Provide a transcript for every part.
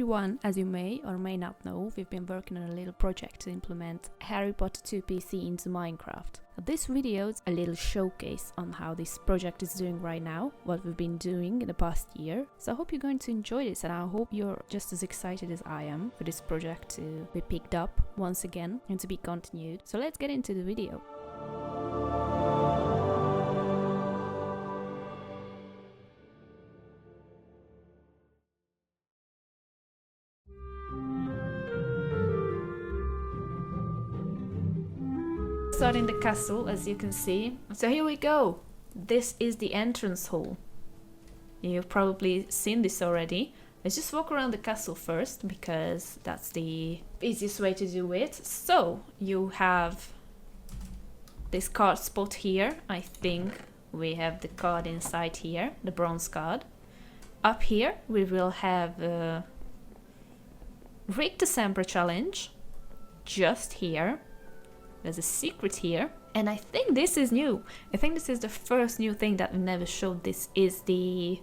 everyone, as you may or may not know, we've been working on a little project to implement Harry Potter 2 PC into Minecraft. This video is a little showcase on how this project is doing right now, what we've been doing in the past year. So I hope you're going to enjoy this, and I hope you're just as excited as I am for this project to be picked up once again and to be continued. So let's get into the video. Starting the castle, as you can see. So here we go. This is the entrance hall. You've probably seen this already. Let's just walk around the castle first, because that's the easiest way to do it. So you have this card spot here. I think we have the card inside here, the bronze card. Up here we will have Rig December challenge. Just here. There's a secret here, and I think this is new. I think this is the first new thing that we never showed. This is the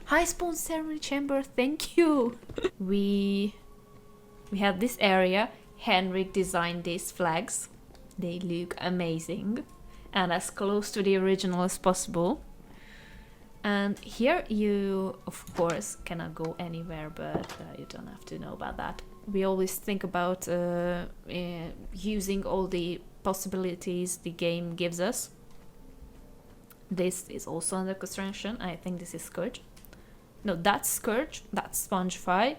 high spawn ceremony chamber. Thank you. we have this area. Henrik designed these flags. They look amazing and as close to the original as possible. And here you of course cannot go anywhere, but you don't have to know about that. We always think about using all the possibilities the game gives us. This is also under construction. I think this is Scourge. No, that's Scourge. That's Spongify.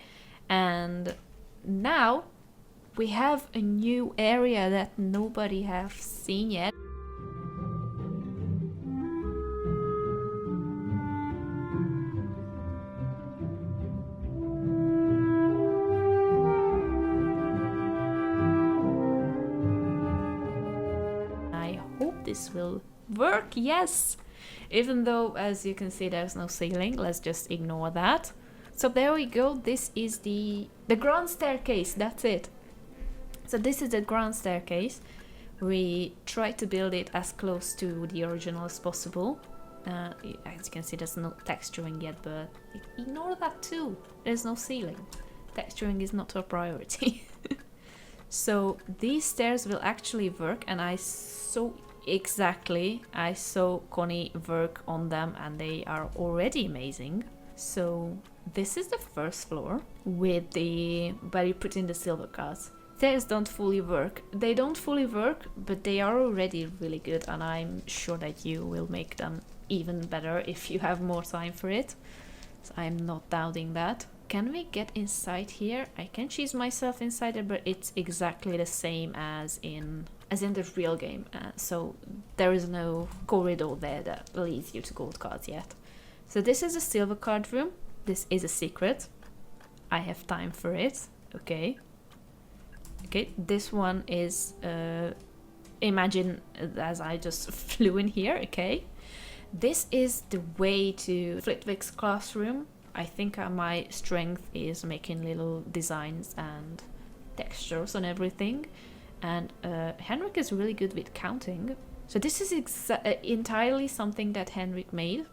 And now we have a new area that nobody has seen yet. This will work, yes! Even though, as you can see, there's no ceiling, let's just ignore that. So there we go, this is the grand staircase, that's it. So this is the grand staircase. We tried to build it as close to the original as possible. As you can see, there's no texturing yet, but ignore that too. There's no ceiling. Texturing is not our priority. So these stairs will actually work, and I saw Connie work on them, and they are already amazing. So this is the first floor with where you put in the silver cards. Stairs don't fully work. They don't fully work, but they are already really good, and I'm sure that you will make them even better if you have more time for it. So I'm not doubting that. Can we get inside here? I can choose myself inside there, but it's exactly the same as in the real game. So there is no corridor there that leads you to gold cards yet. So this is a silver card room. This is a secret. I have time for it. Okay. Okay, this one is imagine as I just flew in here. Okay. This is the way to Flitwick's classroom. I think my strength is making little designs and textures and everything. And Henrik is really good with counting. So this is entirely something that Henrik made.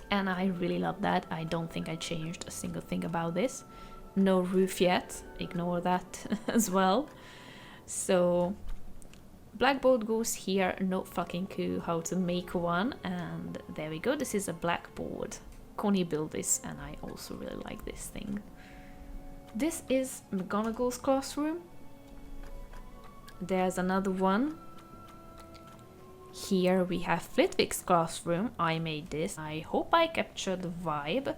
And I really love that. I don't think I changed a single thing about this. No roof yet. Ignore that as well. So blackboard goes here. No fucking clue how to make one. And there we go. This is a blackboard. Connie built this, and I also really like this thing. This is McGonagall's classroom. There's another one. Here we have Flitwick's classroom. I made this. I hope I captured the vibe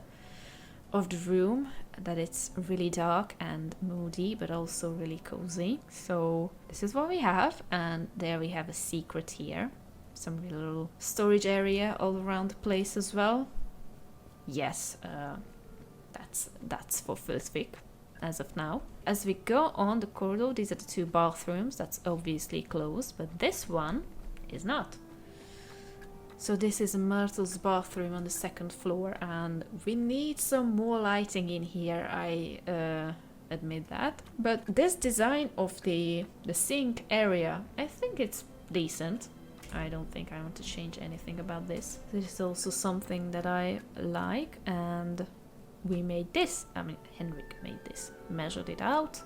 of the room, that it's really dark and moody, but also really cozy. So this is what we have, and there we have a secret here. Some little storage area all around the place as well. Yes, that's for Flitwick as of now. As we go on the corridor, these are the two bathrooms. That's obviously closed, but this one is not. So this is Myrtle's bathroom on the second floor, and we need some more lighting in here, I admit that. But this design of the sink area, I think it's decent. I don't think I want to change anything about this. This is also something that I like, and we made this. I mean, Henrik made this, measured it out.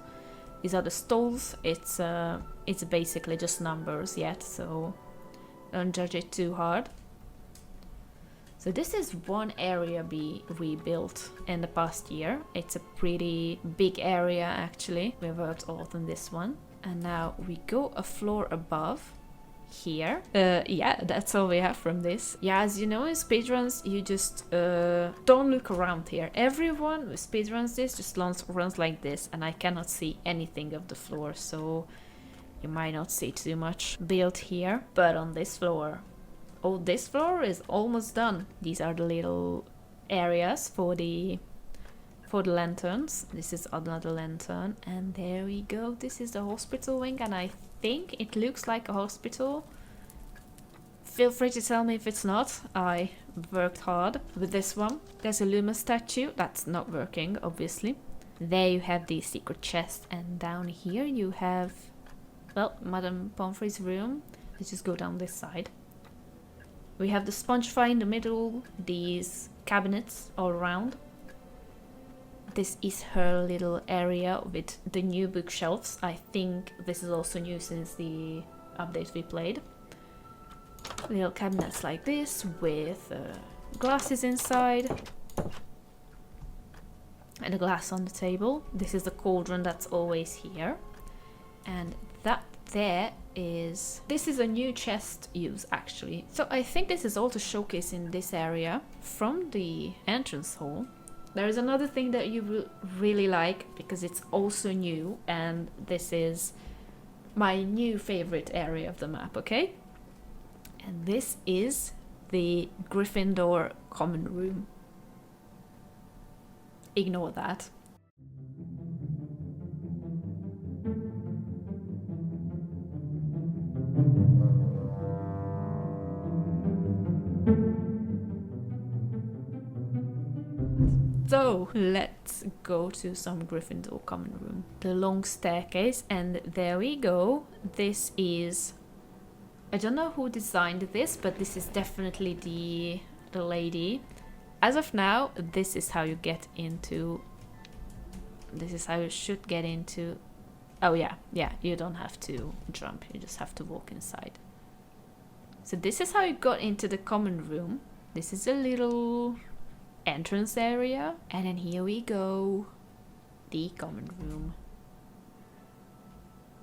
These are the stalls. It's basically just numbers yet, so don't judge it too hard. So this is one area we built in the past year. It's a pretty big area actually. We worked a lot on this one. And now we go a floor above here. Yeah, that's all we have from this. Yeah, as you know, in speedruns, you just don't look around here. Everyone who speedruns this just runs like this, and I cannot see anything of the floor, so you might not see too much built here. But on this floor, oh, this floor is almost done. These are the little areas for the lanterns. This is another lantern, and there we go. This is the hospital wing, and I think it looks like a hospital. Feel free to tell me if it's not. I worked hard with this one. There's a Luma statue. That's not working, obviously. There you have the secret chest, and down here you have, well, Madame Pomfrey's room. Let's just go down this side. We have the Spongify in the middle, these cabinets all around. This is her little area with the new bookshelves. I think this is also new since the update we played. Little cabinets like this with glasses inside. And a glass on the table. This is the cauldron that's always here. And that there is... This is a new chest use actually. So I think this is also showcased in this area from the entrance hall. There is another thing that you will really like because it's also new, and this is my new favorite area of the map, okay? And this is the Gryffindor Commonroom. Ignore that. So let's go to some Gryffindor Commonroom. The long staircase, and there we go. This is... I don't know who designed this, but this is definitely the lady. As of now, this is how you get into... This is how you should get into... Oh yeah, you don't have to jump, you just have to walk inside. So this is how you got into the common room. This is a little entrance area, and then here we go, the common room.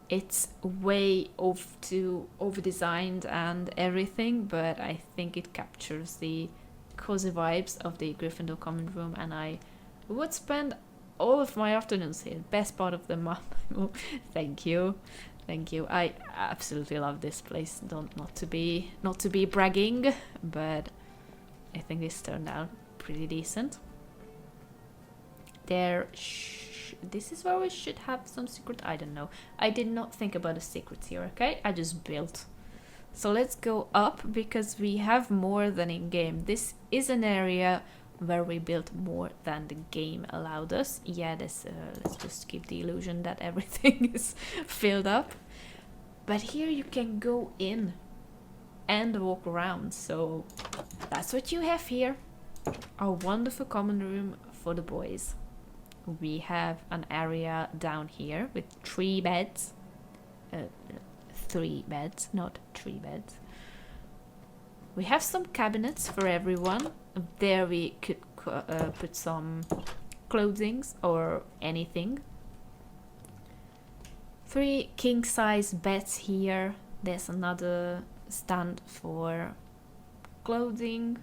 It's way over designed and everything, but I think it captures the cozy vibes of the Gryffindor common room, and I would spend all of my afternoons here. Best part of the month. Thank you. I absolutely love this place. Not to be bragging, but I think this turned out pretty decent. This is where we should have some secret. I don't know. I did not think about the secrets here, okay? I just built. So let's go up because we have more than in game. This is an area where we built more than the game allowed us. Yeah, let's just keep the illusion that everything is filled up. But here you can go in and walk around. So that's what you have here. Our wonderful common room for the boys. We have an area down here with 3 beds. 3 beds, not 3 beds. We have some cabinets for everyone. There we could put some clothings or anything. 3 king-size beds here. There's another stand for clothing.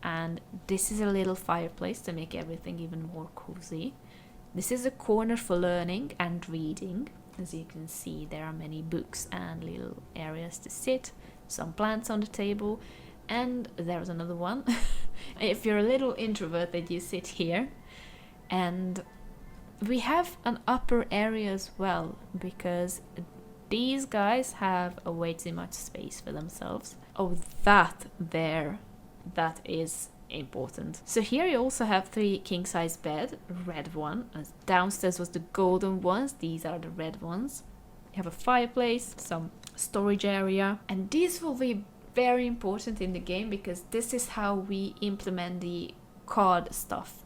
And this is a little fireplace to make everything even more cozy. This is a corner for learning and reading. As you can see, there are many books and little areas to sit. Some plants on the table. And there's another one. If you're a little introverted, you sit here. And we have an upper area as well, because these guys have a way too much space for themselves. Oh, that is important. So here you also have 3 king-size bed, red one. Downstairs was the golden ones, these are the red ones. You have a fireplace, some storage area, and these will be very important in the game because this is how we implement the card stuff.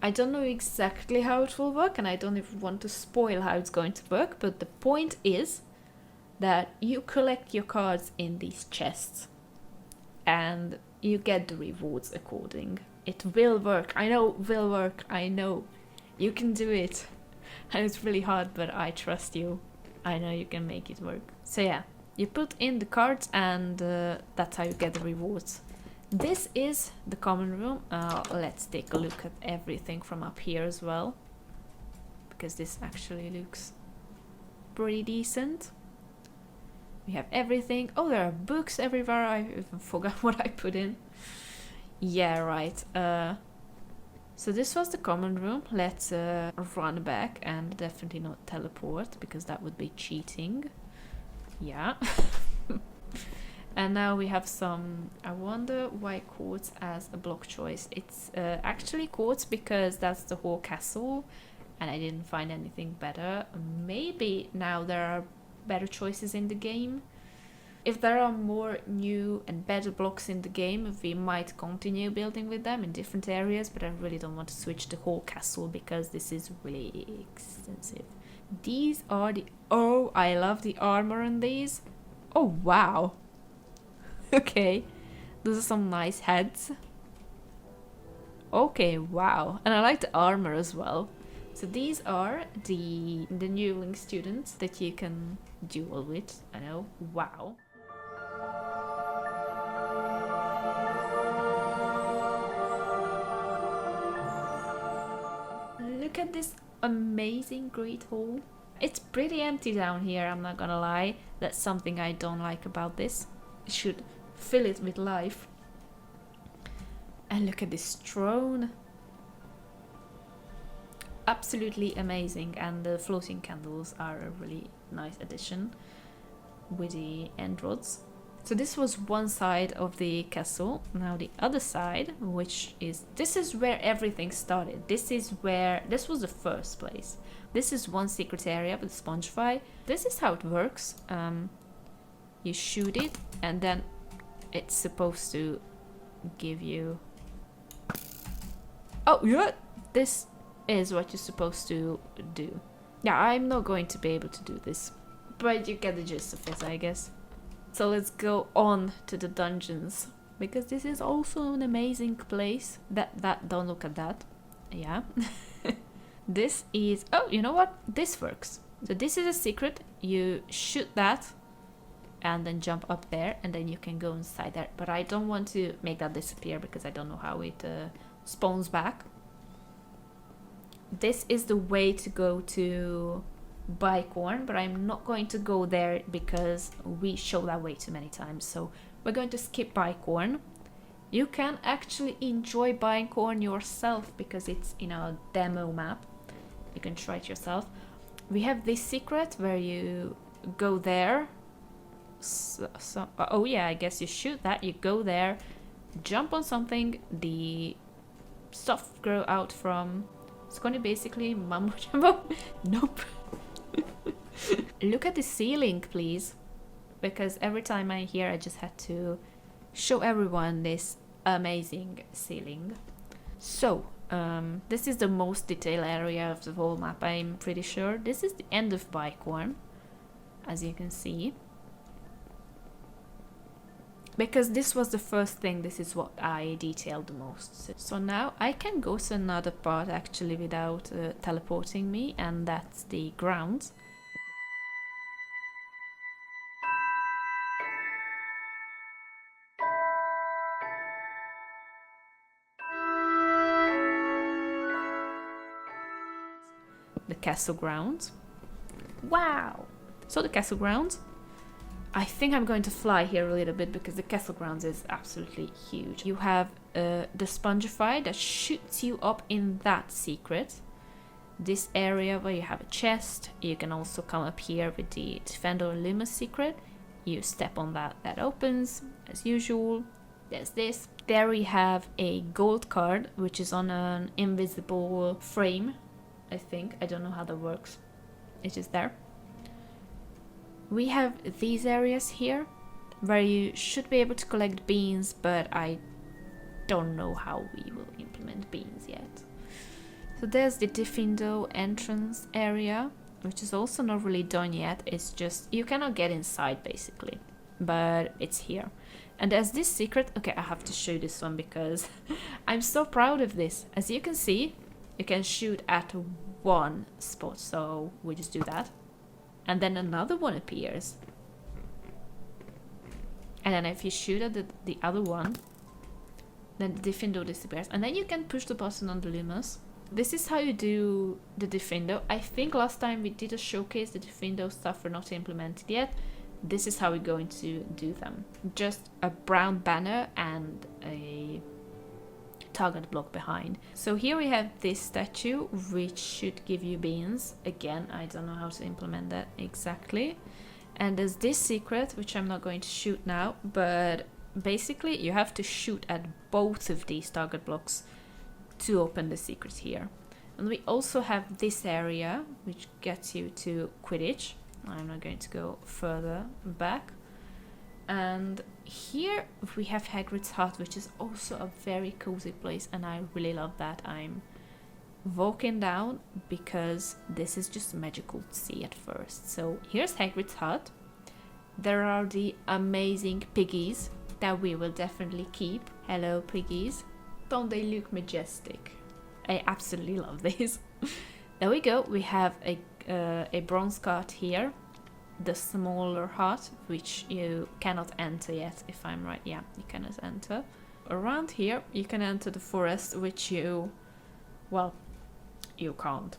I don't know exactly how it will work, and I don't even want to spoil how it's going to work, but the point is that you collect your cards in these chests and you get the rewards according. It will work. I know it will work. I know. You can do it. And it's really hard, but I trust you. I know you can make it work. So yeah, you put in the cards and that's how you get the rewards. This is the common room. Let's take a look at everything from up here as well, because this actually looks pretty decent. We have everything. Oh, there are books everywhere. I even forgot what I put in. Yeah, right. So this was the common room. Let's run back and definitely not teleport, because that would be cheating. Yeah. And now we have some... I wonder why quartz as a block choice. It's actually quartz because that's the whole castle, and I didn't find anything better. Maybe now there are better choices in the game. If there are more new and better blocks in the game, we might continue building with them in different areas, but I really don't want to switch the whole castle because this is really extensive. These are the... Oh, I love the armor on these. Oh, wow. Okay, those are some nice heads. Okay, wow. And I like the armor as well. So these are the newling students that you can duel with. I know. Wow. Look at this amazing great hall. It's pretty empty down here, I'm not gonna lie. That's something I don't like about this. It should fill it with life. And look at this throne. Absolutely amazing, and the floating candles are a really nice addition with the end rods. So this was one side of the castle. Now the other side, this is where everything started. This was the first place. This is one secret area with Spongify. This is how it works. You shoot it and then it's supposed to give you... Oh, yeah! This is what you're supposed to do. Yeah, I'm not going to be able to do this, but you get the gist of it, I guess. So let's go on to the dungeons, because this is also an amazing place. Don't look at that. Yeah. This is... Oh, you know what? This works. So this is a secret. You shoot that and then jump up there, and then you can go inside there. But I don't want to make that disappear because I don't know how it spawns back. This is the way to go to Bicorn, but I'm not going to go there because we show that way too many times. So we're going to skip Bicorn. You can actually enjoy Bicorn yourself because it's in a demo map. You can try it yourself. We have this secret where you go there. Oh yeah, I guess you shoot that, you go there, jump on something, the stuff grow out from... It's going to basically mumbo jumbo. Nope. Look at the ceiling, please, because every time I'm here I just had to show everyone this amazing ceiling. So this is the most detailed area of the whole map, I'm pretty sure. This is the end of Bicorn, as you can see. Because this was the first thing, this is what I detailed the most. So now I can go to another part actually without teleporting me, and that's the grounds. The castle grounds. Wow! So the castle grounds. I think I'm going to fly here a little bit because the castle grounds is absolutely huge. You have the Spongify that shoots you up in that secret. This area where you have a chest. You can also come up here with the Defender Luma secret. You step on that, that opens as usual. There's this. There we have a gold card which is on an invisible frame, I think. I don't know how that works. It's just there. We have these areas here where you should be able to collect beans, but I don't know how we will implement beans yet. So there's the Gryffindor entrance area, which is also not really done yet. It's just, you cannot get inside basically, but it's here. And there's this secret, okay, I have to show this one because I'm so proud of this. As you can see, you can shoot at one spot, so we just do that. And then another one appears. And then if you shoot at the other one, then the Gryffindor disappears. And then you can push the button on the Lumos. This is how you do the Gryffindor. I think last time we did a showcase, the Gryffindor stuff were not implemented yet. This is how we're going to do them. Just a brown banner and a target block behind. So here we have this statue, which should give you beans. Again, I don't know how to implement that exactly. And there's this secret, which I'm not going to shoot now, but basically you have to shoot at both of these target blocks to open the secret here. And we also have this area, which gets you to Quidditch. I'm not going to go further back. And here we have Hagrid's hut, which is also a very cozy place, and I really love that. I'm walking down because this is just magical to see at first. So here's Hagrid's hut. There are the amazing piggies that we will definitely keep. Hello piggies. Don't they look majestic? I absolutely love these. There we go. We have a bronze cart here. The smaller hut, which you cannot enter yet, if I'm right. Yeah, you cannot enter. Around here, you can enter the forest, which you, well, you can't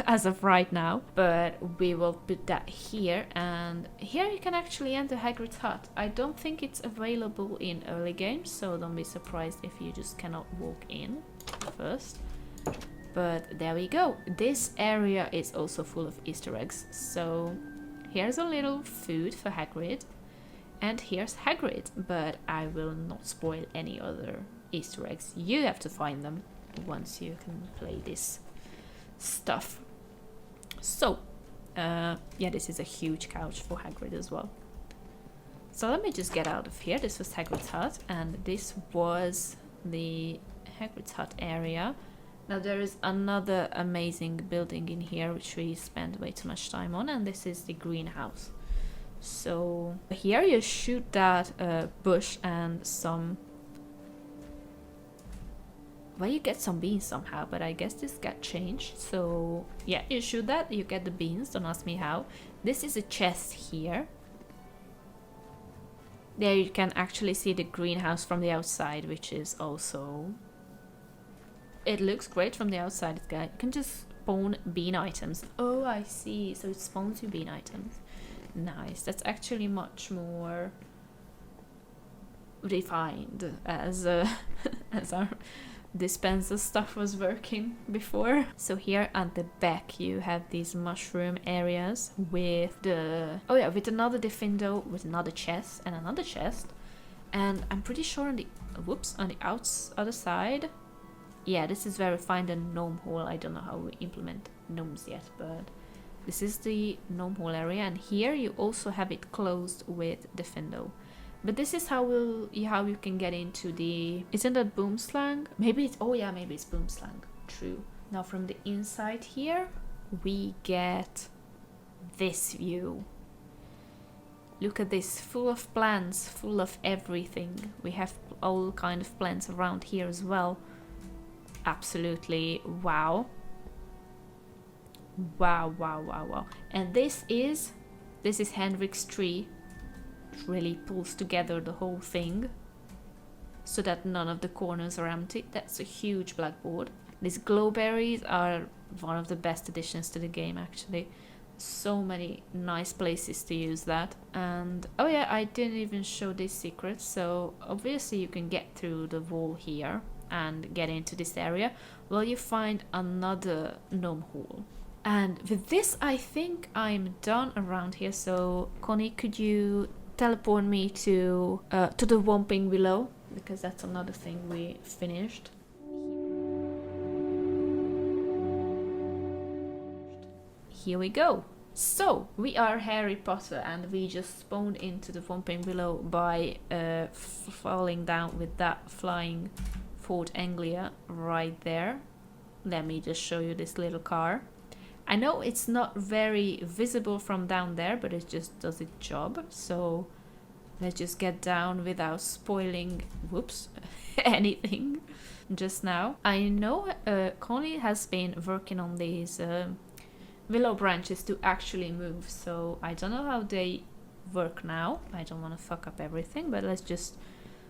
as of right now, but we will put that here. And here you can actually enter Hagrid's hut. I don't think it's available in early games, so don't be surprised if you just cannot walk in first. But there we go. This area is also full of Easter eggs. So here's a little food for Hagrid, and here's Hagrid, but I will not spoil any other Easter eggs. You have to find them once you can play this stuff. So, yeah, this is a huge couch for Hagrid as well. So let me just get out of here. This was Hagrid's hut, and this was the Hagrid's hut area. Now there is another amazing building in here which we spent way too much time on, and this is the greenhouse. So here you shoot that bush and some... Well, you get some beans somehow, but I guess this got changed. So yeah, you shoot that, you get the beans, don't ask me how. This is a chest here. There you can actually see the greenhouse from the outside, which is also... It looks great from the outside. You can just spawn bean items. Oh, I see. So it spawns you bean items. Nice. That's actually much more refined as as our dispenser stuff was working before. So here at the back you have these mushroom areas with the... Oh yeah, with another Gryffindor, with another chest and another chest. And I'm pretty sure on the... Whoops, on the other side... Yeah, this is where we find a gnome hole. I don't know how we implement gnomes yet, but this is the gnome hole area, and here you also have it closed with Gryffindor. But this is how you can get into the... Isn't that Boomslang? Maybe it's... Oh yeah, maybe it's Boomslang. True. Now from the inside here, we get this view. Look at this, full of plants, full of everything. We have all kind of plants around here as well. Absolutely wow. Wow, wow, wow, wow. And this is Henrik's tree. It really pulls together the whole thing so that none of the corners are empty. That's a huge blackboard. These glowberries are one of the best additions to the game, actually. So many nice places to use that. And oh yeah, I didn't even show this secret. So obviously you can get through the wall here and get into this area. Well, you find another gnome hole. And with this, I think I'm done around here. So Connie, could you teleport me to the Whomping Willow? Because that's another thing we finished. Here we go. So, we are Harry Potter, and we just spawned into the Whomping Willow by falling down with that flying Fort Anglia right there. let me just show you this little car. I know it's not very visible from down there, but it just does its job. So let's just get down without spoiling, whoops, anything just now. I know Connie has been working on these willow branches to actually move, so I don't know how they work now. I don't want to fuck up everything, but let's just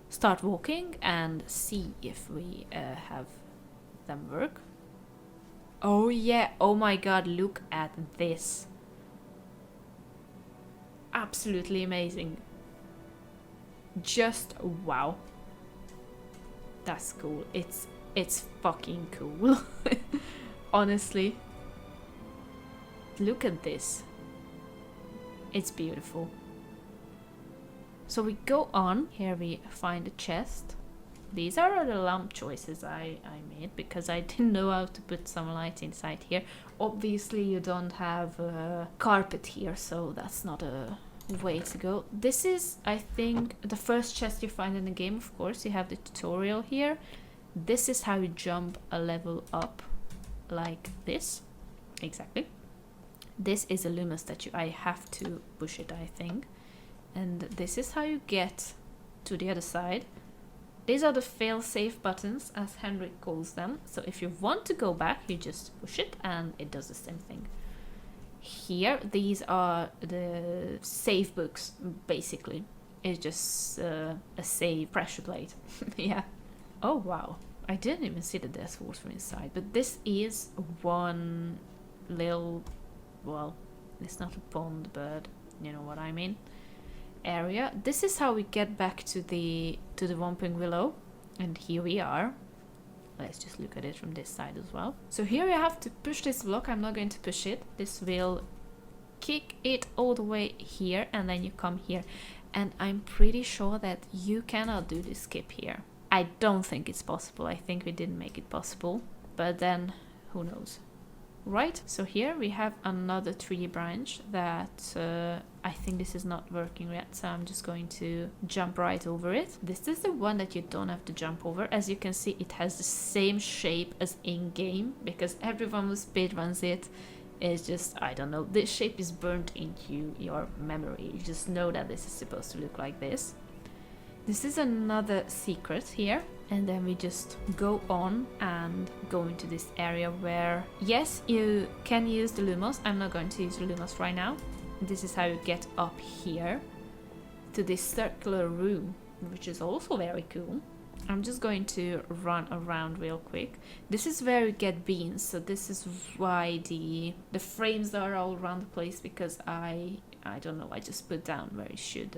start walking and see if we have them work. Oh yeah, oh my god, look at this. Absolutely amazing. Just wow. That's cool. It's fucking cool. Honestly. Look at this. It's beautiful. So we go on. Here we find a chest. These are the lamp choices I made because I didn't know how to put some light inside here. Obviously you don't have a carpet here, so that's not a way to go. This is, I think, the first chest you find in the game. Of course, you have the tutorial here. This is how you jump a level up, like this. Exactly. This is a Luma statue. I have to push it, I think. And this is how you get to the other side. These are the fail-safe buttons, as Henrik calls them. So if you want to go back, you just push it and it does the same thing. Here, these are the save books, basically. It's just a save pressure plate. Yeah. Oh, wow. I didn't even see that there's water inside. But this is one little, well, it's not a pond, but you know what I mean, area. This is how we get back to the Whomping Willow. And here we are. Let's just look at it from this side as well. So here you have to push this block. I'm not going to push it. This will kick it all the way here and then you come here. And I'm pretty sure that you cannot do this skip here. I don't think it's possible. I think we didn't make it possible. But then, who knows? Right, so here we have another tree branch that I think this is not working yet, so I'm just going to jump right over it. This is the one that you don't have to jump over. As you can see, it has the same shape as in-game, because everyone who speedruns it is just, I don't know, this shape is burnt into your memory. You just know that this is supposed to look like this. This is another secret here. And then we just go on and go into this area where, yes, you can use the lumos. I'm not going to use the lumos right now. This is how you get up here to this circular room, which is also very cool. I'm just going to run around real quick. This is where you get beans, so this is why the frames are all around the place, because I don't know, I just put down where you should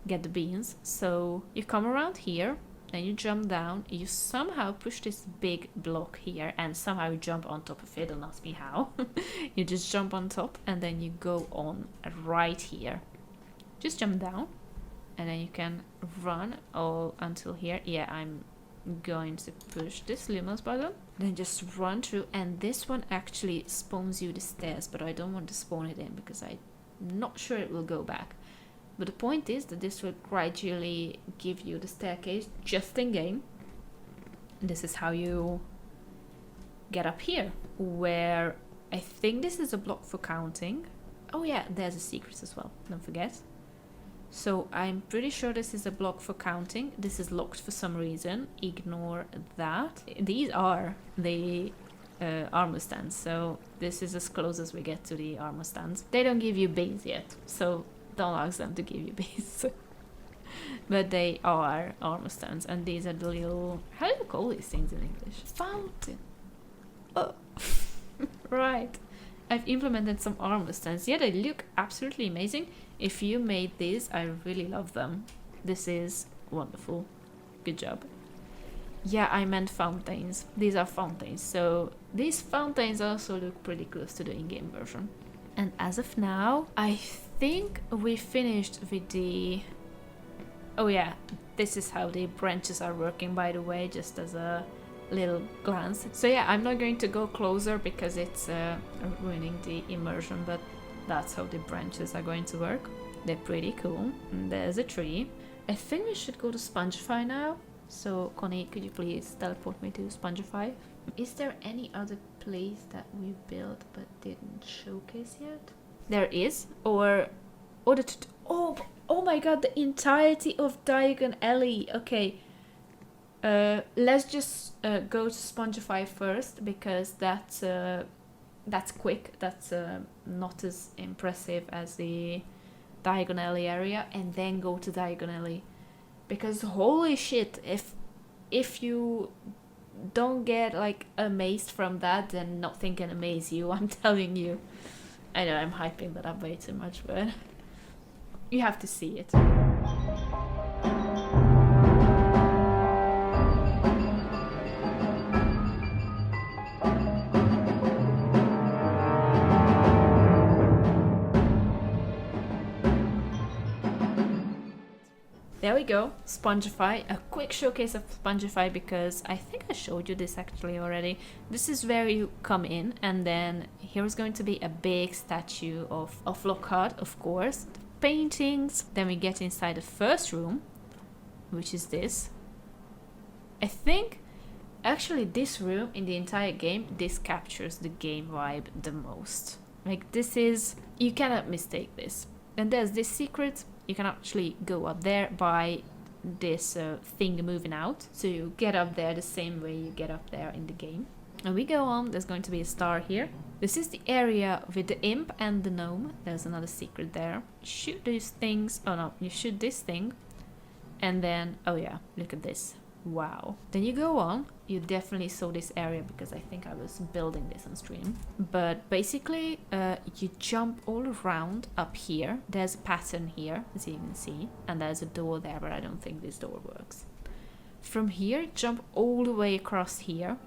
get the beans. So you come around here. Then you jump down, you somehow push this big block here and somehow you jump on top of it, don't ask me how. You just jump on top and then you go on right here. Just jump down and then you can run all until here. Yeah, I'm going to push this Lumos button. Then just run through, and this one actually spawns you the stairs, but I don't want to spawn it in because I'm not sure it will go back. But the point is that this will gradually give you the staircase just in game. This is how you get up here, where I think this is a block for counting. Oh yeah, there's a secret as well, don't forget. So I'm pretty sure this is a block for counting. This is locked for some reason, ignore that. These are the armor stands, so this is as close as we get to the armor stands. They don't give you beans yet, so don't ask them to give you beans. But they are armor stands, and these are the little, how do you call these things in English? Fountain. Oh. Right. I've implemented some armor stands. Yeah, they look absolutely amazing. If you made these, I really love them. This is wonderful. Good job. Yeah, I meant fountains. These are fountains. So these fountains also look pretty close to the in-game version. And as of now, I think we finished with the... Oh yeah, this is how the branches are working, by the way, just as a little glance. So yeah, I'm not going to go closer because it's ruining the immersion, but that's how the branches are going to work. They're pretty cool. And there's a tree. I think we should go to Spongify now. So Connie, could you please teleport me to Spongify? Is there any other place that we built but didn't showcase yet? There is, or oh my god, the entirety of Diagon Alley. Okay, let's just go to Spongify first, because that's quick. That's not as impressive as the Diagon Alley area, and then go to Diagon Alley, because holy shit, if you don't get like amazed from that, then nothing can amaze you. I'm telling you. I know I'm hyping that up way too much, but you have to see it. There we go, Spongify. A quick showcase of Spongify, because I think I showed you this actually already. This is where you come in, and then here's going to be a big statue of Lockhart, of course. The paintings. Then we get inside the first room, which is this. I think actually this room in the entire game, this captures the game vibe the most. Like, this is, you cannot mistake this. And there's this secret. You can actually go up there by this thing moving out. So you get up there the same way you get up there in the game. And we go on, there's going to be a star here. This is the area with the imp and the gnome. There's another secret there. Shoot these things. Oh no, you shoot this thing. And then, oh yeah, look at this. Wow. Then you go on. You definitely saw this area because I think I was building this on stream. But basically, you jump all around up here. There's a pattern here, as you can see. And there's a door there, but I don't think this door works. From here, jump all the way across here.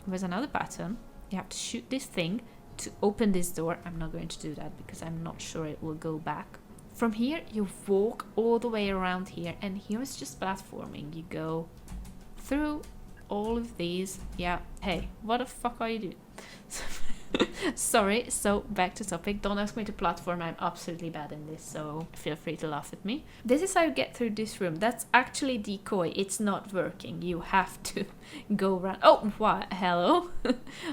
There's another pattern. You have to shoot this thing to open this door. I'm not going to do that because I'm not sure it will go back. From here, you walk all the way around here, and here is just platforming. You go through all of these. Yeah, hey, what the fuck are you doing? Sorry, so back to topic. Don't ask me to platform, I'm absolutely bad in this, so feel free to laugh at me. This is how you get through this room. That's actually decoy, it's not working. You have to go around. Oh, what? Hello.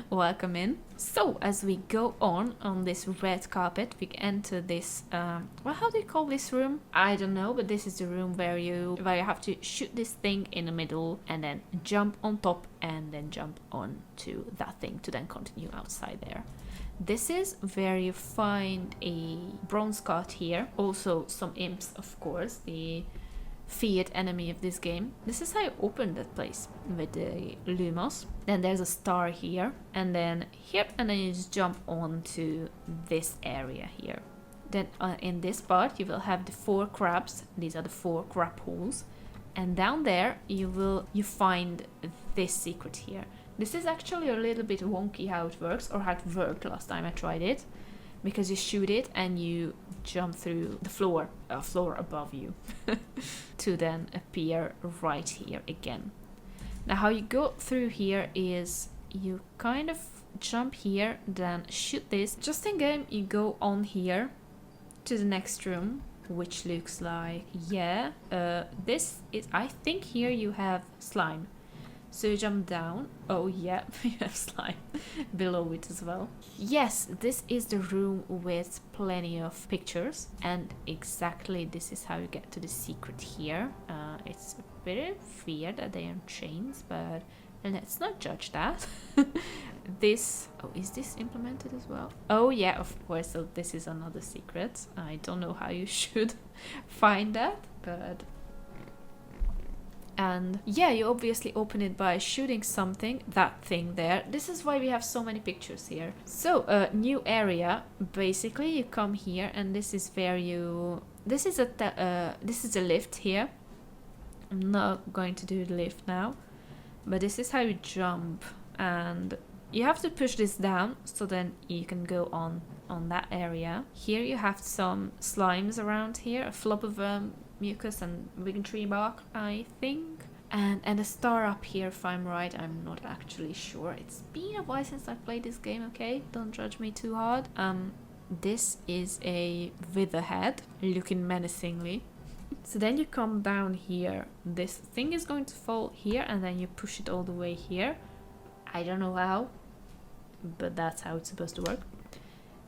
Welcome in. So, as we go on this red carpet, we enter this, well, how do you call this room? I don't know, but this is the room where you have to shoot this thing in the middle and then jump on top and then jump on to that thing to then continue outside there. This is where you find a bronze cart here. Also some imps, of course, the feared enemy of this game. This is how you open that place with the Lumos. Then there's a star here, and then here, and then you just jump on to this area here. Then in this part you will have the 4 crabs. These are the 4 crab holes, and down there you find this secret here. This is actually a little bit wonky how it works, or how it worked last time I tried it, because you shoot it and you jump through the floor above you to then appear right here again. Now how you go through here is you kind of jump here, then shoot this. Just in game you go on here to the next room, which looks like, yeah, this is, I think here you have slime. So you jump down. Oh yeah, you have slime below it as well. Yes, this is the room with plenty of pictures, and exactly this is how you get to the secret here. It's a bit weird that they are in chains, but let's not judge that. This, oh, is this implemented as well? Oh yeah, of course. So this is another secret. I don't know how you should find that, but and yeah, you obviously open it by shooting something, that thing there. This is why we have so many pictures here. So, new area. Basically, you come here, and this is where you... This is a lift here. I'm not going to do the lift now, but this is how you jump, and you have to push this down, so then you can go on that area. Here you have some slimes around here, a flop of mucus and vegan tree bark, I think, and a star up here if I'm right. I'm not actually sure. It's been a while since I played this game, okay? Don't judge me too hard. This is a wither head looking menacingly. So then you come down here. This thing is going to fall here, and then you push it all the way here, I don't know how, but that's how it's supposed to work.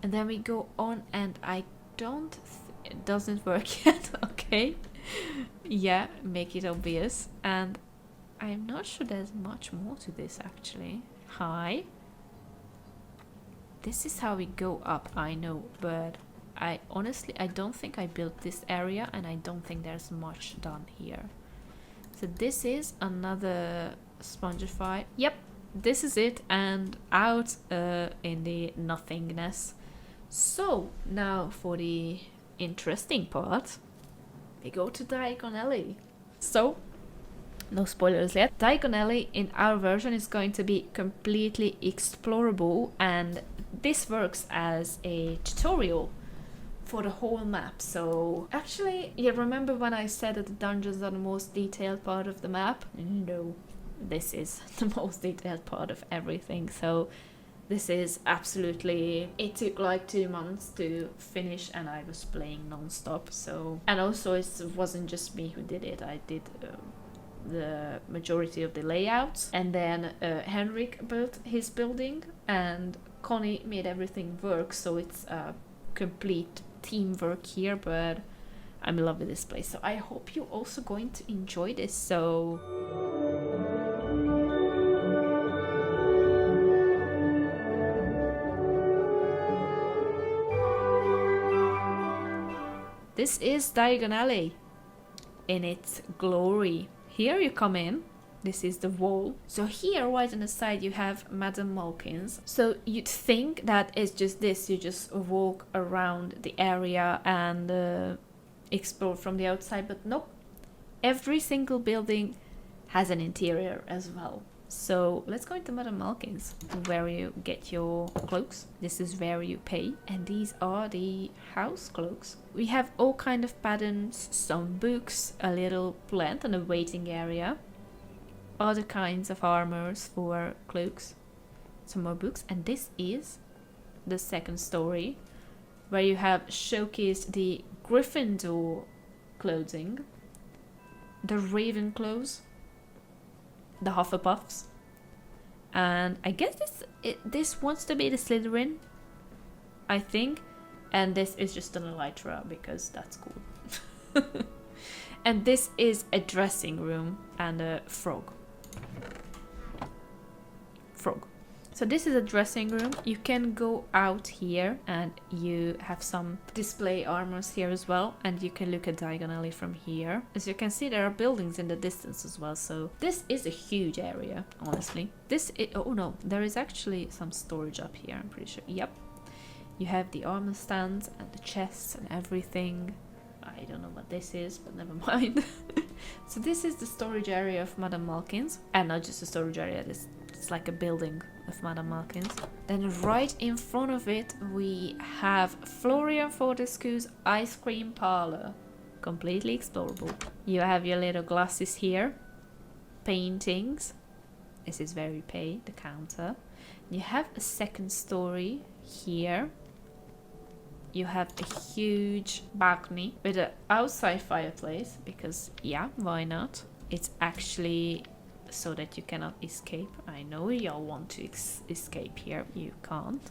And then we go on, and I don't... it doesn't work yet. Okay. Yeah, make it obvious. And I'm not sure there's much more to this, actually. Hi. This is how we go up, I know, but I honestly don't think I built this area, and I don't think there's much done here. So this is another Spongify. Yep, this is it, and out in the nothingness. So now for the interesting part, we go to Diagon Alley. So, no spoilers yet. Diagon Alley in our version is going to be completely explorable, and this works as a tutorial for the whole map. So actually, you remember when I said that the dungeons are the most detailed part of the map? No, this is the most detailed part of everything. So this is absolutely... it took like 2 months to finish, and I was playing non-stop. So, and also it wasn't just me who did it. I did the majority of the layouts, and then Henrik built his building, and Connie made everything work. So it's a complete teamwork here, but I'm in love with this place. So I hope you're also going to enjoy this. So this is Diagon Alley in its glory. Here you come in. This is the wall. So here, right on the side, you have Madame Malkin's. So you'd think that it's just this. You just walk around the area and explore from the outside. But nope. Every single building has an interior as well. So let's go into Madame Malkin's, where you get your cloaks. This is where you pay. And these are the house cloaks. We have all kind of patterns, some books, a little plant and a waiting area. Other kinds of armors for cloaks, some more books, and this is the second story, where you have showcased the Gryffindor clothing, the Ravenclaws, the Hufflepuffs, and I guess this wants to be the Slytherin, I think, and this is just an Elytra because that's cool. And this is a dressing room and a frog. So this is a dressing room. You can go out here, and you have some display armors here as well, and you can look at Diagon Alley from here. As you can see, there are buildings in the distance as well, so this is a huge area, honestly. Oh no, there is actually some storage up here, I'm pretty sure. Yep. You have the armor stands and the chests and everything. I don't know what this is, but never mind. So this is the storage area of Madame Malkin's, and not just a storage area, it's like a building of Madame Malkin's. Then right in front of it we have Florian Fortescue's ice cream parlor, completely explorable. You have your little glasses here, paintings. This is where you pay, the counter. You have a second story here. You have a huge balcony with an outside fireplace, because yeah, why not? It's actually so that you cannot escape. I know y'all want to escape here, you can't.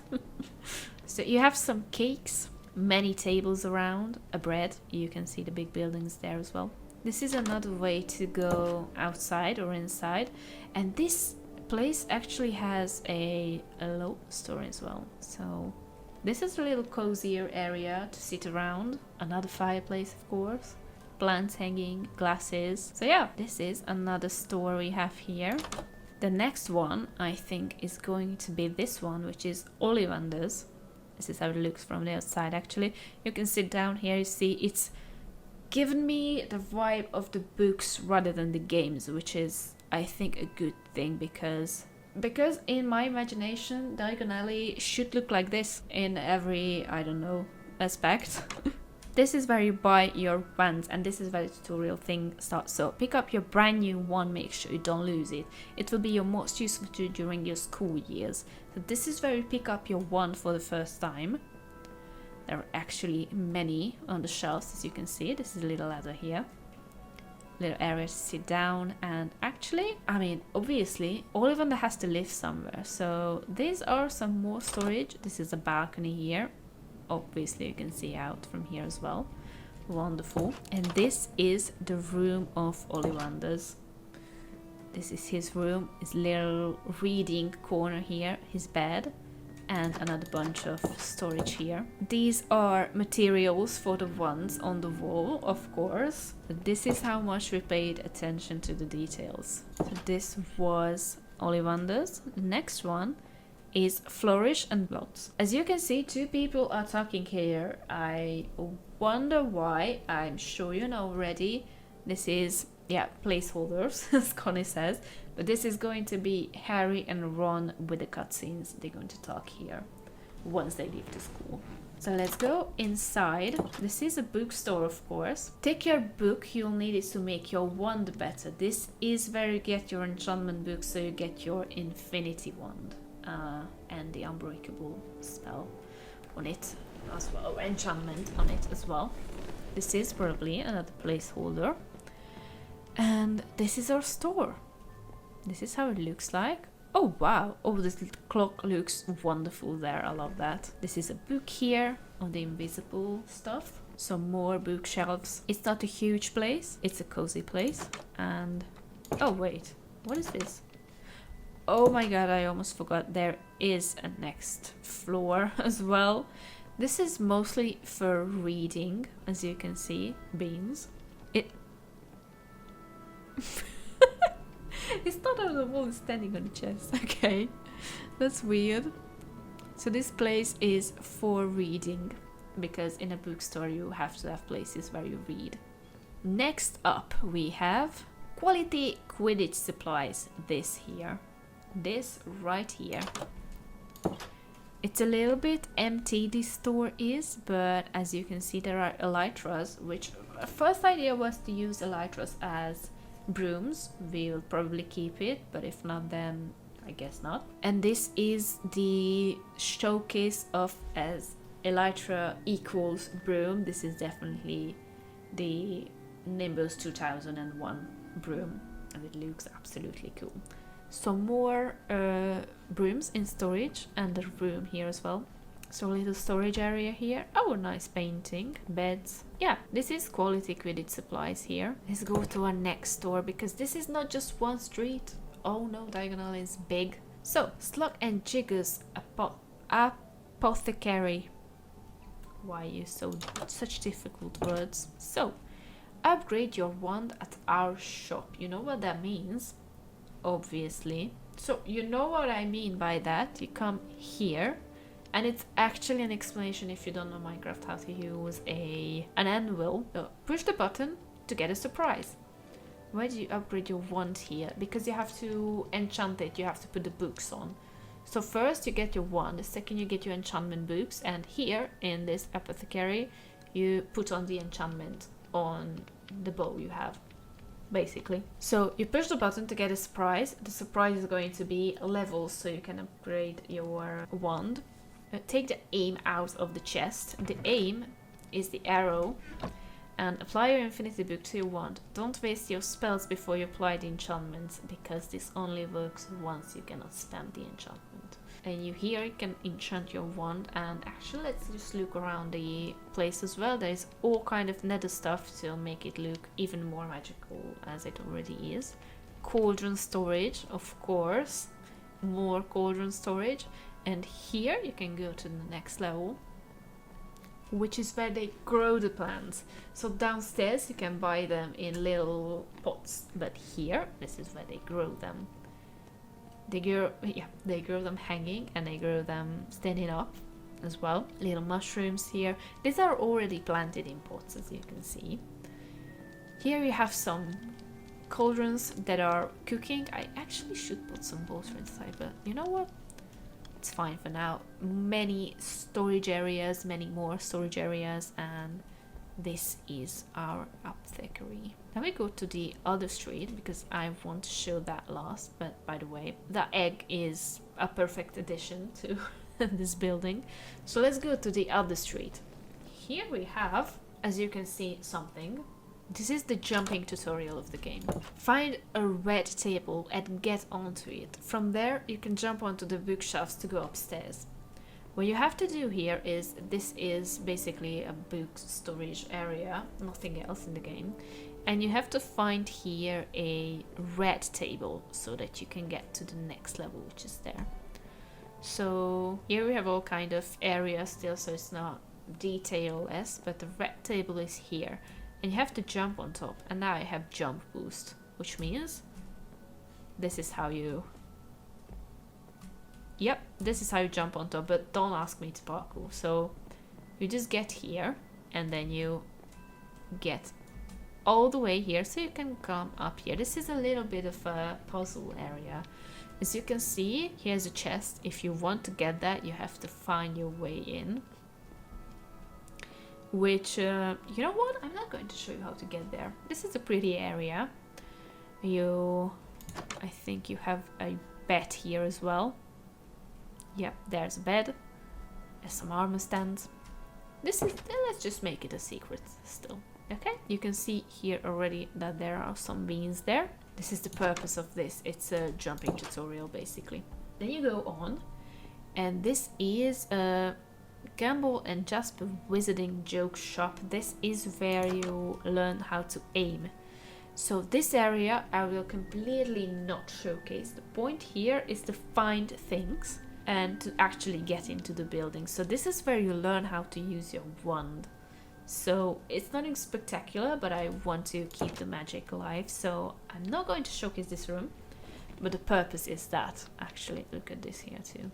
So you have some cakes, many tables around, a bread. You can see the big buildings there as well. This is another way to go outside or inside, and this place actually has a low store as well. So this is a little cozier area to sit around. Another fireplace, of course. Plants hanging, glasses. So yeah, this is another store we have here. The next one, I think, is going to be this one, which is Ollivander's. This is how it looks from the outside, actually. You can sit down here, you see, it's given me the vibe of the books rather than the games, which is, I think, a good thing, because in my imagination, Diagon Alley should look like this in every, I don't know, aspect. This is where you buy your wands, and this is where the tutorial thing starts. So pick up your brand new wand, make sure you don't lose it. It will be your most useful tool during your school years. So this is where you pick up your wand for the first time. There are actually many on the shelves, as you can see. This is a little ladder here. little area to sit down. And actually, I mean, obviously, Ollivander has to live somewhere. So these are some more storage. This is a balcony here. Obviously, you can see out from here as well. Wonderful. And this is the room of Ollivander's. This is his room, his little reading corner here, his bed, and another bunch of storage here. These are materials for the ones on the wall, of course. This is how much we paid attention to the details. So this was Ollivander's. The next one is Flourish and Blots. As you can see, two people are talking here. I wonder why. I'm sure you know already. This is, yeah, placeholders, as Connie says. But this is going to be Harry and Ron with the cutscenes. They're going to talk here once they leave the school. So let's go inside. This is a bookstore, of course. Take your book, you'll need it to make your wand better. This is where you get your enchantment book, so you get your infinity wand. And the unbreakable spell on it as well, or enchantment on it as well. This is probably another placeholder. And this is our store. This is how it looks like. Oh wow, oh, this little clock looks wonderful there, I love that. This is a book here on the invisible stuff. Some more bookshelves. It's not a huge place, it's a cozy place. And, oh wait, what is this? Oh my god, I almost forgot, there is a next floor as well. This is mostly for reading, as you can see, beams. It's not on the wall, it's standing on the chest. Okay, that's weird. So this place is for reading, because in a bookstore you have to have places where you read. Next up we have quality Quidditch supplies. This here. This right here. It's a little bit empty, this store is, but as you can see there are elytras, which first idea was to use elytras as brooms. We'll probably keep it, but if not, then I guess not. And this is the showcase of as elytra equals broom. This is definitely the Nimbus 2001 broom, and it looks absolutely cool. Some more brooms in storage, and a room here as well. So a little storage area here. Oh, a nice painting. Beds. Yeah, this is quality Quidditch supplies here. Let's go to our next store, because this is not just one street. Oh no, Diagonal is big. So, Slug and Jigger's apothecary. Why you such difficult words? So, upgrade your wand at our shop. You know what that means? Obviously. So, you know what I mean by that. You come here. And it's actually an explanation, if you don't know Minecraft, how to use an anvil. So push the button to get a surprise. Why do you upgrade your wand here? Because you have to enchant it, you have to put the books on. So first you get your wand, the second you get your enchantment books, and here in this apothecary you put on the enchantment on the bow you have, basically. So you push the button to get a surprise. The surprise is going to be levels, so you can upgrade your wand. Take the aim out of the chest. The aim is the arrow, and apply your infinity book to your wand. Don't waste your spells before you apply the enchantments, because this only works once. You cannot spam the enchantment. And here you can enchant your wand. And actually, let's just look around the place as well. There's all kind of nether stuff to make it look even more magical, as it already is. Cauldron storage, of course. More cauldron storage. And here you can go to the next level, which is where they grow the plants. So downstairs you can buy them in little pots, but here, this is where they grow them. They grow them hanging, and they grow them standing up as well. Little mushrooms here. These are already planted in pots, as you can see. Here you have some cauldrons that are cooking. I actually should put some water inside, but you know what? It's fine for now. Many storage areas, many more storage areas, and this is our apothecary. Now we go to the other street, because I want to show that last, but by the way, the egg is a perfect addition to this building. So let's go to the other street. Here we have, as you can see, something This is the jumping tutorial of the game. Find a red table and get onto it. From there, you can jump onto the bookshelves to go upstairs. What you have to do here is, this is basically a book storage area, nothing else in the game. And you have to find here a red table so that you can get to the next level, which is there. So here we have all kind of areas still, so it's not detail-less, but the red table is here. And you have to jump on top. And now I have jump boost, which means this is how you... Yep, this is how you jump on top, but don't ask me to parkour. So you just get here and then you get all the way here so you can come up here. This is a little bit of a puzzle area. As you can see, here's a chest. If you want to get that, you have to find your way in. Which, you know what? I'm not going to show you how to get there. This is a pretty area. I think you have a bed here as well. Yep, there's a bed. There's some armor stands. This is, let's just make it a secret still. Okay, you can see here already that there are some beans there. This is the purpose of this. It's a jumping tutorial basically. Then you go on, and this is a Gamble and Jasper Wizarding Joke Shop. This is where you learn how to aim. So this area I will completely not showcase. The point here is to find things and to actually get into the building. So this is where you learn how to use your wand. So it's nothing spectacular, but I want to keep the magic alive. So I'm not going to showcase this room, but the purpose is that. Actually, look at this here too.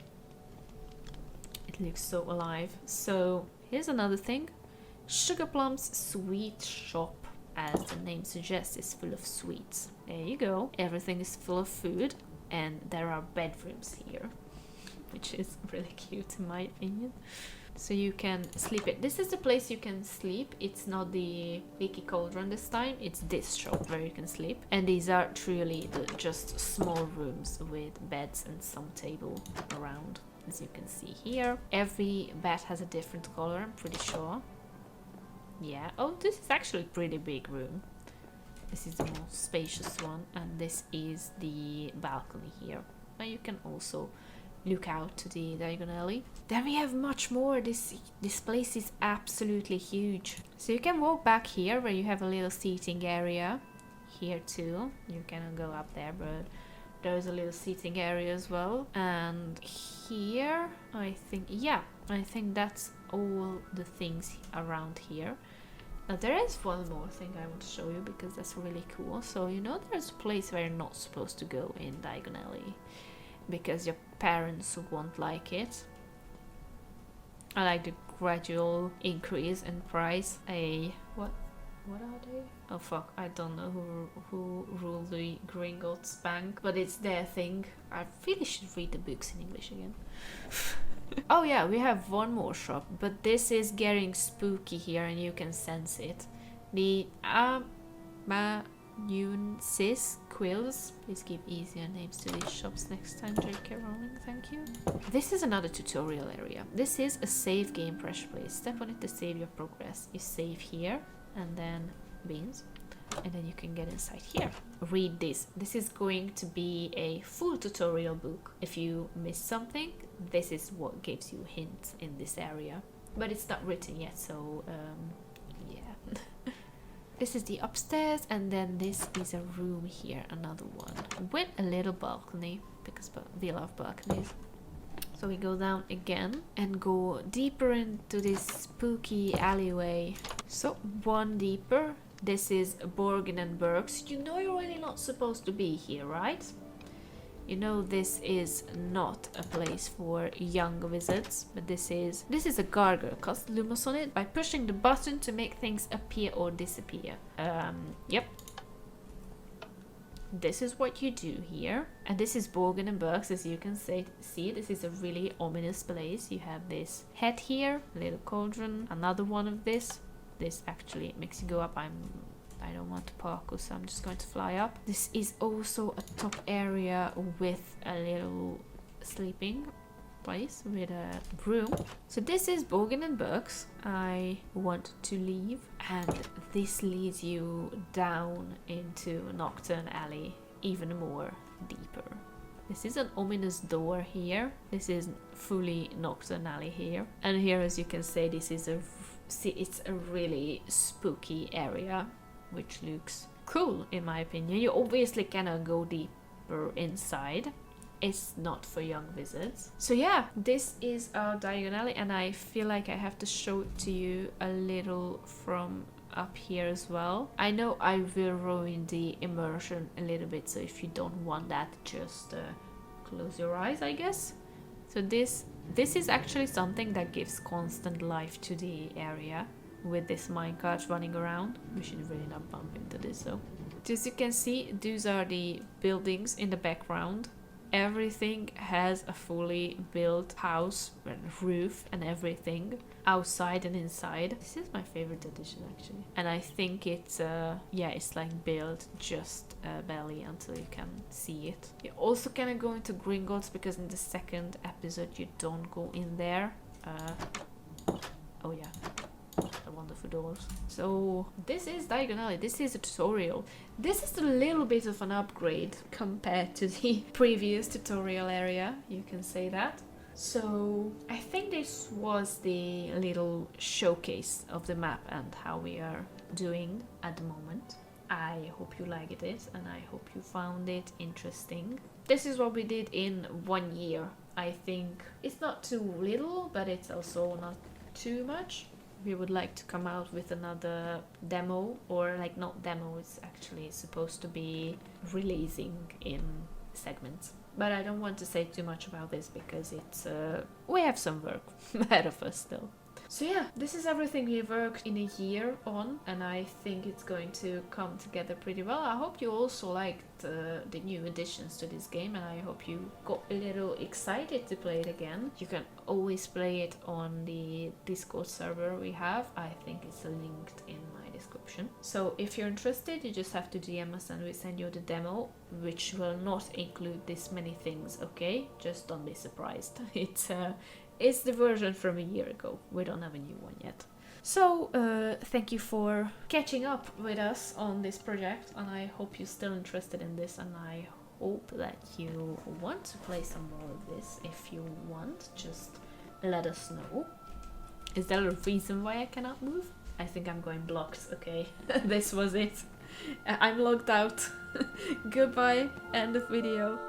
It looks so alive. So here's another thing. Sugar Plum's Sweet Shop, as the name suggests, is full of sweets. There you go. Everything is full of food, and there are bedrooms here, which is really cute in my opinion. So you can sleep it. This is the place you can sleep. It's not the Leaky Cauldron this time. It's this shop where you can sleep. And these are truly just small rooms with beds and some table around. As you can see here. Every bed has a different color, I'm pretty sure. Yeah. Oh, this is actually a pretty big room. This is the most spacious one. And this is the balcony here. And you can also look out to the diagonally. Then we have much more. This place is absolutely huge. So you can walk back here where you have a little seating area. Here too. You cannot go up there, but there's a little seating area as well. And here, I think that's all the things around here. Now there is one more thing I want to show you because that's really cool. So you know there's a place where you're not supposed to go in diagonally, because your parents won't like it. I like the gradual increase in price. What are they? Oh fuck, I don't know who ruled the Gringotts Bank, but it's their thing. I really should read the books in English again. Oh yeah, we have one more shop, but this is getting spooky here and you can sense it. The Sis Quills. Please give easier names to these shops next time, J.K. Rowling, thank you. This is another tutorial area. This is a save game pressure place. Step on it to save your progress. You save here, and then beans, and then you can get inside here. Read this. This is going to be a full tutorial book. If you miss something, this is what gives you hints in this area. But it's not written yet, so yeah. This is the upstairs, and then this is a room here, another one, with a little balcony, because we love balconies. So we go down again and go deeper into this spooky alleyway. So one deeper. This is Borgin and Burks. You know you're really not supposed to be here, right? You know this is not a place for young wizards, but this is a gargoyle. Cast Lumos on it by pushing the button to make things appear or disappear. Yep. This is what you do here. And this is Borgin and Burks, as you can see. This is a really ominous place. You have this head here, a little cauldron, another one of this. This actually makes you go up. I don't want to parkour, so I'm just going to fly up. This is also a top area with a little sleeping place with a broom. So this is Bogan and Burke's. I want to leave, and this leads you down into Nocturne Alley even more deeper. This is an ominous door here. This is fully Nocturne Alley here. And here, as you can see, this is it's a really spooky area, which looks cool in my opinion. You obviously cannot go deeper inside. It's not for young wizards. So yeah, this is our Diagon Alley, and I feel like I have to show it to you a little from up here as well. I know I will ruin the immersion a little bit, so if you don't want that, just close your eyes, I guess. So this is actually something that gives constant life to the area with this minecart running around. We should really not bump into this though. As you can see, these are the buildings in the background. Everything has a fully built house and roof and everything, outside and inside. This is my favorite edition actually, and I think it's yeah, it's like built just barely until you can see it. You also cannot go into Gringotts because in the second episode you don't go in there. Oh yeah, the wonderful doors. So this is Diagon Alley. This is a tutorial. This is a little bit of an upgrade compared to the previous tutorial area, you can say that. So I think this was the little showcase of the map and how we are doing at the moment. I hope you liked it and I hope you found it interesting. This is what we did in 1 year. I think it's not too little, but it's also not too much. We would like to come out with another demo, or like not demo, it's actually supposed to be releasing in segments. But I don't want to say too much about this because it's we have some work ahead of us still. So yeah, this is everything we worked in a year on, and I think it's going to come together pretty well. I hope you also liked the new additions to this game, and I hope you got a little excited to play it again. You can always play it on the Discord server we have. I think it's linked in my description. So if you're interested, you just have to DM us and we send you the demo, which will not include this many things, okay? Just don't be surprised. It's the version from a year ago. We don't have a new one yet. So, thank you for catching up with us on this project, and I hope you're still interested in this, and I hope that you want to play some more of this. If you want, just let us know. Is there a reason why I cannot move? I think I'm going blocked, okay. This was it. I'm logged out. Goodbye, end of video.